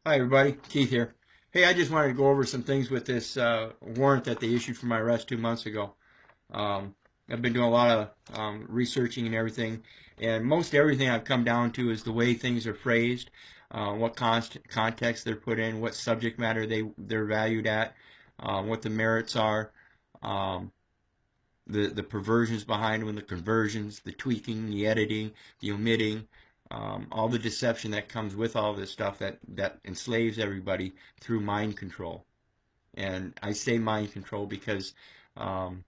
Hi, everybody. Keith here. Hey, I just wanted to go over some things with this warrant that they issued for my arrest 2 months ago. Um, I've been doing a lot of researching and everything, and most everything I've come down to is the way things are phrased, what context they're put in, what subject matter they're valued at, what the merits are, um, the perversions behind them, the conversions, the tweaking, the editing, the omitting, all the deception that comes with all this stuff that enslaves everybody through mind control. And I say mind control because um,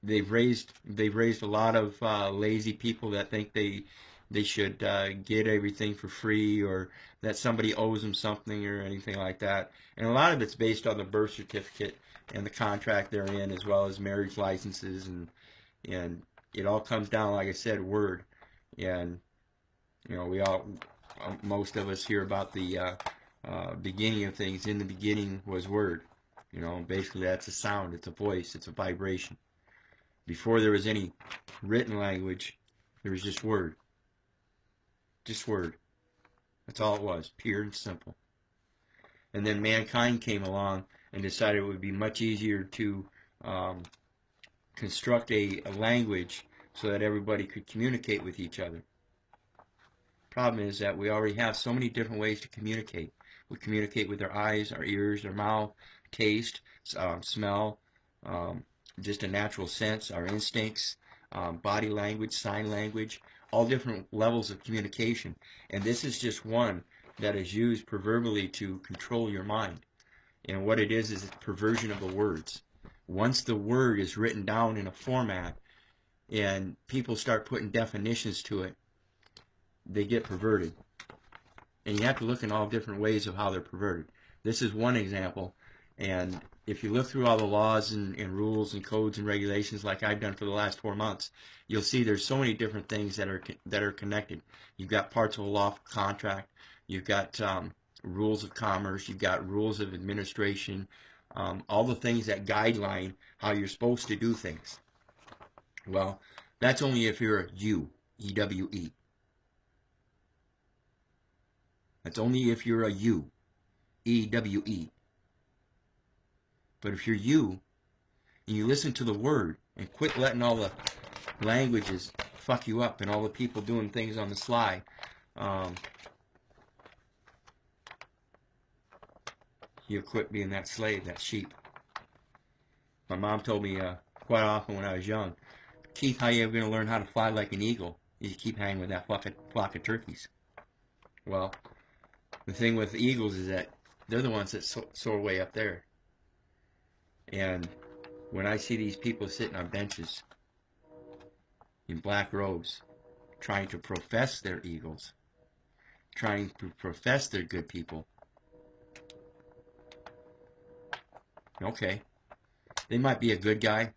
they've raised a lot of lazy people that think they should get everything for free, or that somebody owes them something or anything like that. And a lot of it's based on the birth certificate and the contract they're in, as well as marriage licenses, and it all comes down, like I said, word. And we all, most of us hear about the beginning of things. In the beginning was word. Basically that's a sound, it's a voice, it's a vibration. Before there was any written language, there was just word. Just word. That's all it was, pure and simple. And then mankind came along and decided it would be much easier to um, construct a language so that everybody could communicate with each other. Problem is that we already have so many different ways to communicate. We communicate with our eyes, our ears, our mouth, taste, smell, um, just a natural sense, our instincts, body language, sign language, all different levels of communication. And this is just one that is used proverbially to control your mind. And what it is it's perversion of the words. Once the word is written down in a format and people start putting definitions to it, they get perverted. And you have to look in all different ways of how they're perverted. This is one example. And if you look through all the laws and rules and codes and regulations like I've done for the last 4 months, you'll see there's so many different things that are connected. You've got parts of a lawful contract. You've got rules of commerce. You've got rules of administration. All the things that guideline how you're supposed to do things. Well, that's only if you're a U, E-W-E. That's only if you're a U, E-W-E. But if you're you, and you listen to the word, and quit letting all the languages fuck you up, and all the people doing things on the sly, you'll quit being that slave, that sheep. My mom told me quite often when I was young, Keith, how are you ever going to learn how to fly like an eagle? You keep hanging with that flock of turkeys. Well, the thing with eagles is that they're the ones that soar way up there. And when I see these people sitting on benches in black robes, trying to profess they're eagles, trying to profess they're good people, okay, they might be a good guy,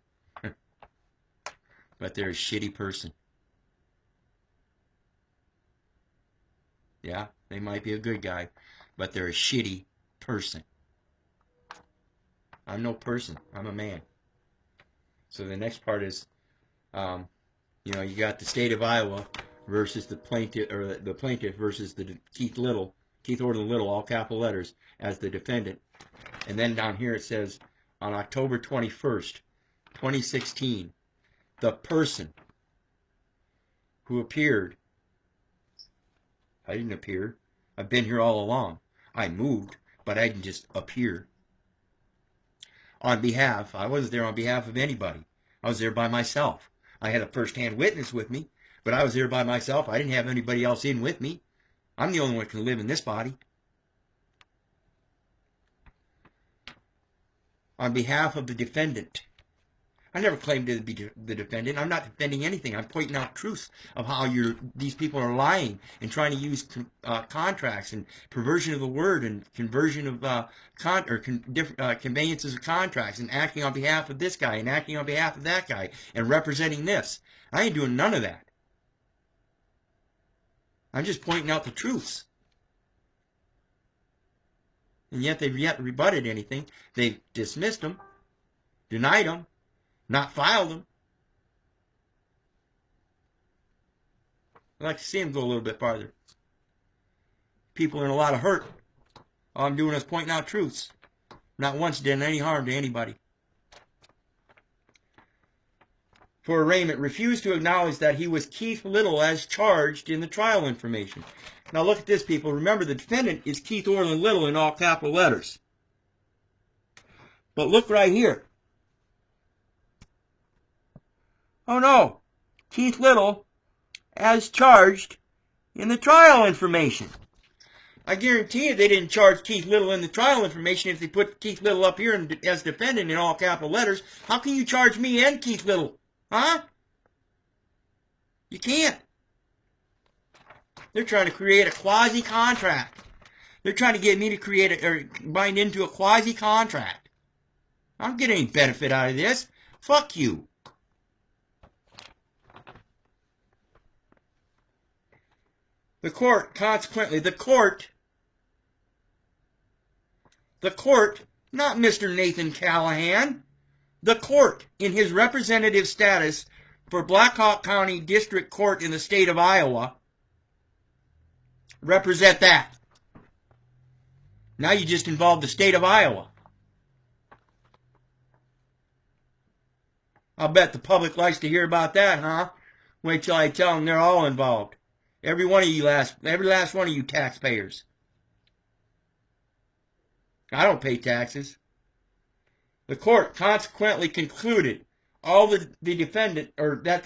but they're a shitty person. Yeah, they might be a good guy, but they're a shitty person. I'm no person. I'm a man. So the next part is, you got the state of Iowa versus the plaintiff, or the plaintiff versus the Keith Orton Little, all capital letters, as the defendant. And then down here it says, on October 21st, 2016, the person who appeared. I didn't appear. I've been here all along. I moved, but I didn't just appear. I wasn't there on behalf of anybody. I was there by myself. I had a first-hand witness with me, but I was there by myself. I didn't have anybody else in with me. I'm the only one who can live in this body. On behalf of the defendant. I never claimed to be the defendant. I'm not defending anything. I'm pointing out truths of how these people are lying and trying to use contracts and perversion of the word and conversion of conveyances of contracts and acting on behalf of this guy and acting on behalf of that guy and representing this. I ain't doing none of that. I'm just pointing out the truths. And yet they've yet rebutted anything. They've dismissed them, denied them, not filed them. I'd like to see him go a little bit farther. People are in a lot of hurt. All I'm doing is pointing out truths. Not once did any harm to anybody. For arraignment, refused to acknowledge that he was Keith Little as charged in the trial information. Now look at this, people. Remember, the defendant is Keith Orland Little in all capital letters. But look right here. Oh no, Keith Little as charged in the trial information. I guarantee you they didn't charge Keith Little in the trial information if they put Keith Little up here as defendant in all capital letters. How can you charge me and Keith Little? Huh? You can't. They're trying to create a quasi-contract. They're trying to get me to create or bind into a quasi-contract. I don't get any benefit out of this. Fuck you. The court, consequently, the court, not Mr. Nathan Callahan, the court, in his representative status for Black Hawk County District Court in the state of Iowa, represent that. Now you just involved the state of Iowa. I'll bet the public likes to hear about that, huh? Wait till I tell them they're all involved. Every last one of you taxpayers. I don't pay taxes. The court consequently concluded that the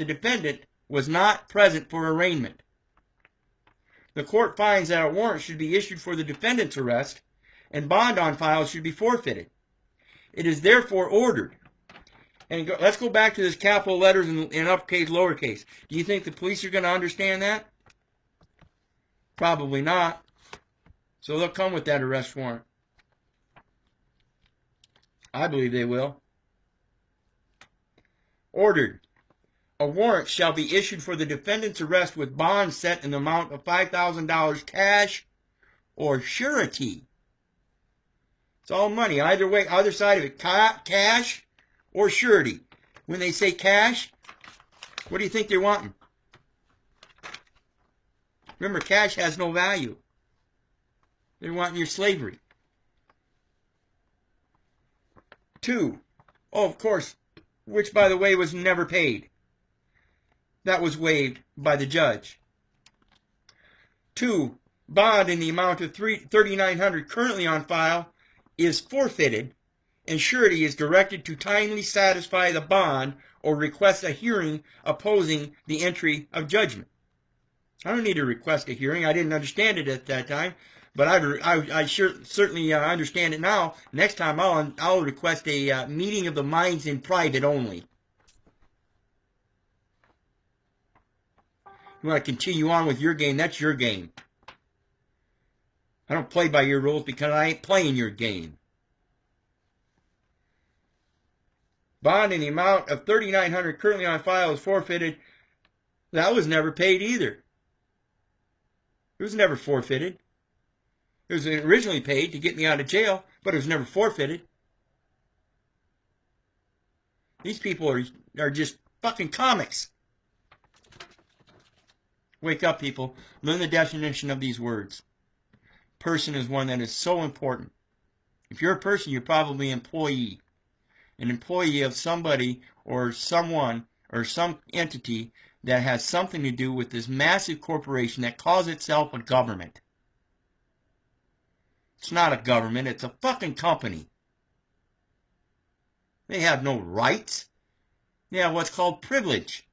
defendant was not present for arraignment. The court finds that a warrant should be issued for the defendant's arrest and bond on file should be forfeited. It is therefore ordered. And let's go back to this capital letters and uppercase, lowercase. Do you think the police are going to understand that? Probably not. So they'll come with that arrest warrant. I believe they will. Ordered. A warrant shall be issued for the defendant's arrest with bond set in the amount of $5,000 cash or surety. It's all money. Either way, either side of it, cash or surety. When they say cash, what do you think they're wanting? Remember, cash has no value. They're wanting your slavery. 2. Oh, of course, which, by the way, was never paid. That was waived by the judge. 2. Bond in the amount of $3,900 currently on file is forfeited, and surety is directed to timely satisfy the bond or request a hearing opposing the entry of judgment. I don't need to request a hearing. I didn't understand it at that time, but I certainly understand it now. Next time I'll request a meeting of the minds in private only. You want to continue on with your game, that's your game. I don't play by your rules because I ain't playing your game. Bond in the amount of $3,900 currently on file is forfeited. That was never paid either. It was never forfeited. It was originally paid to get me out of jail, but it was never forfeited. These people are just fucking comics. Wake up, people. Learn the definition of these words. Person is one that is so important. If you're a person, you're probably an employee. An employee of somebody or someone or some entity that has something to do with this massive corporation that calls itself a government. It's not a government, it's a fucking company. They have no rights. They have what's called privilege.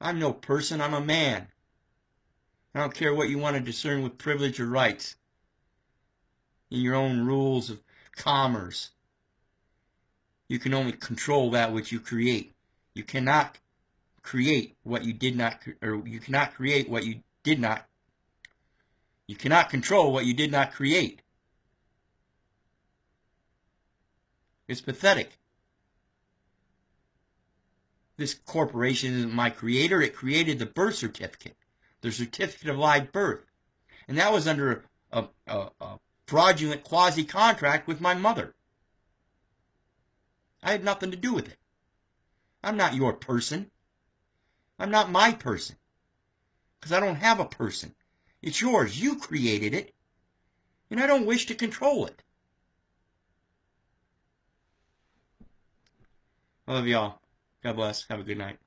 I'm no person, I'm a man. I don't care what you want to discern with privilege or rights. In your own rules of commerce. You can only control that which you create. You cannot create what you did not, or you cannot create what you did not. You cannot control what you did not create. It's pathetic. This corporation isn't my creator. It created the birth certificate, the certificate of live birth. And that was under a fraudulent quasi-contract with my mother. I had nothing to do with it. I'm not your person. I'm not my person. because I don't have a person. It's yours. You created it, and I don't wish to control it. I love y'all. God bless. Have a good night.